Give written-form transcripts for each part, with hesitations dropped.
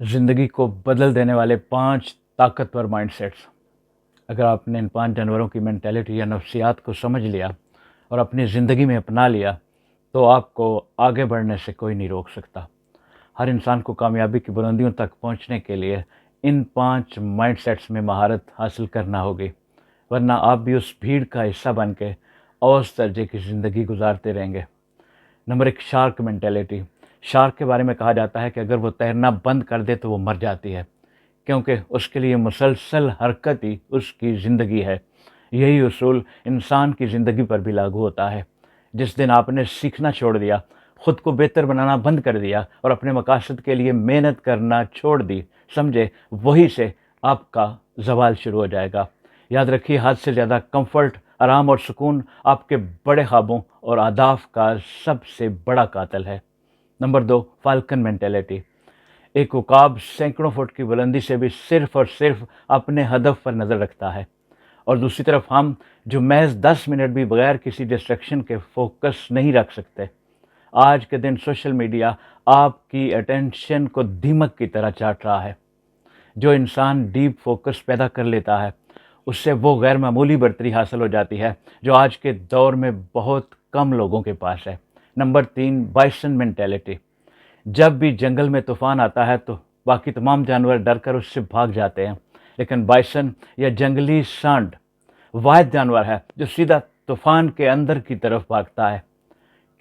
ज़िंदगी को बदल देने वाले 5 ताकतवर माइंडसेट्स। अगर आपने इन 5 जानवरों की मेंटालिटी या नफ्सियात को समझ लिया और अपनी ज़िंदगी में अपना लिया, तो आपको आगे बढ़ने से कोई नहीं रोक सकता। हर इंसान को कामयाबी की बुलंदियों तक पहुंचने के लिए इन 5 माइंडसेट्स में महारत हासिल करना होगी, वरना आप भी उस भीड़ का हिस्सा बन के औसत दर्जे की ज़िंदगी गुजारते रहेंगे। Number 1, shark mentality. शार्क के बारे में कहा जाता है कि अगर वो तैरना बंद कर दे तो वो मर जाती है, क्योंकि उसके लिए मुसलसल हरकत ही उसकी ज़िंदगी है। यही उसूल इंसान की ज़िंदगी पर भी लागू होता है। जिस दिन आपने सीखना छोड़ दिया, ख़ुद को बेहतर बनाना बंद कर दिया और अपने मकासद के लिए मेहनत करना छोड़ दी, समझे वहीं से आपका ज़वाल शुरू हो जाएगा। याद रखिए, हद से ज़्यादा कंफर्ट, आराम और सुकून आपके बड़े ख्वाबों और अहदाफ का सबसे बड़ा कातिल है। Number 2, falcon mentality. एक उकाब सैकड़ों फुट की बुलंदी से भी सिर्फ और सिर्फ अपने हदफ पर नज़र रखता है, और दूसरी तरफ हम जो महज 10 मिनट भी बगैर किसी डिस्ट्रैक्शन के फोकस नहीं रख सकते। आज के दिन सोशल मीडिया आपकी अटेंशन को दीमक की तरह चाट रहा है। जो इंसान डीप फोकस पैदा कर लेता है, उससे वो गैर मामूली बर्तरी हासिल हो जाती है, जो आज के दौर में बहुत कम लोगों के पास है। Number 3, bison mentality. जब भी जंगल में तूफान आता है तो बाकी तमाम जानवर डर कर उससे भाग जाते हैं, लेकिन बाइसन या जंगली सांड वाहिद जानवर है जो सीधा तूफान के अंदर की तरफ भागता है,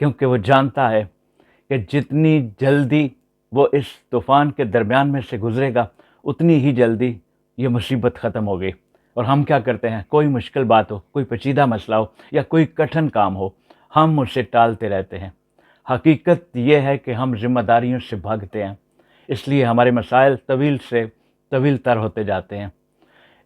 क्योंकि वो जानता है कि जितनी जल्दी वो इस तूफान के दरमियान में से गुजरेगा, उतनी ही जल्दी ये मुसीबत ख़त्म होगी। और हम क्या करते हैं, कोई मुश्किल बात हो, कोई पेचीदा मसला हो या कोई कठिन काम हो, हम उसे टालते रहते हैं। हकीकत ये है कि हम जिम्मेदारियों से भागते हैं, इसलिए हमारे मसाइल तवील से तवील तर होते जाते हैं।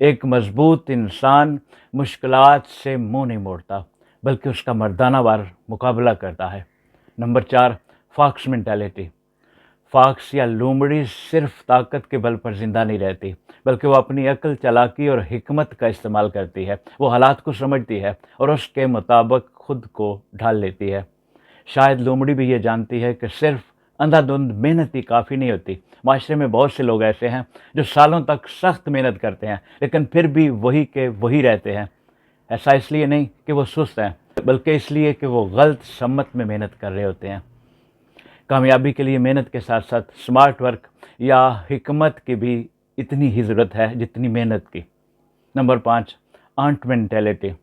एक मजबूत इंसान मुश्किलात से मुंह नहीं मोड़ता, बल्कि उसका मर्दाना वार मुकाबला करता है। Number 4, fox mentality. फॉक्स या लोमड़ी सिर्फ ताकत के बल पर ज़िंदा नहीं रहती, बल्कि वो अपनी अक्ल, चालाकी और हिकमत का इस्तेमाल करती है। वो हालात को समझती है और उसके मुताबिक खुद को ढाल लेती है। शायद लोमड़ी भी ये जानती है कि सिर्फ अंधाधुंध मेहनत ही काफ़ी नहीं होती। माशरे में बहुत से लोग ऐसे हैं जो सालों तक सख्त मेहनत करते हैं, लेकिन फिर भी वही के वही रहते हैं। ऐसा इसलिए नहीं कि वो सुस्त हैं, बल्कि इसलिए कि वो गलत सम्मत में मेहनत कर रहे होते हैं। कामयाबी के लिए मेहनत के साथ साथ स्मार्ट वर्क या हिकमत की भी इतनी ही ज़रूरत है जितनी मेहनत की। Number 5, ant mentality.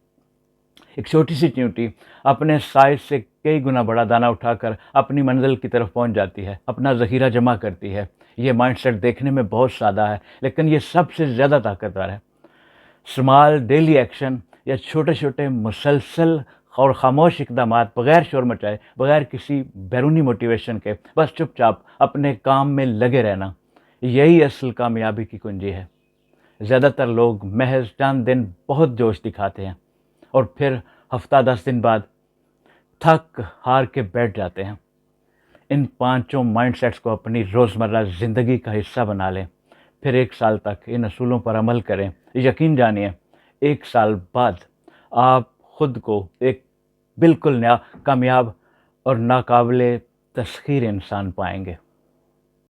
एक छोटी सी चींटी अपने साइज से कई गुना बड़ा दाना उठाकर अपनी मंजिल की तरफ पहुंच जाती है, अपना ज़ख़ीरा जमा करती है। ये माइंडसेट देखने में बहुत सादा है, लेकिन ये सबसे ज़्यादा ताकतवर है। स्मॉल डेली एक्शन या छोटे छोटे मुसलसल और ख़ामोश इक़दामात, बग़ैर शोर मचाए, बग़ैर किसी बैरूनी मोटिवेशन के, बस चुपचाप अपने काम में लगे रहना, यही असल कामयाबी की कुंजी है। ज़्यादातर लोग महज चंद दिन बहुत जोश दिखाते हैं और फिर हफ्ता 10 दिन बाद थक हार के बैठ जाते हैं। इन 5 माइंडसेट्स को अपनी रोज़मर्रा ज़िंदगी का हिस्सा बना लें, फिर 1 साल तक इन असूलों पर अमल करें। यकीन जानिए, 1 साल बाद आप ख़ुद को एक बिल्कुल नया, कामयाब और नाकाबिले तस्ख़ीर इंसान पाएंगे।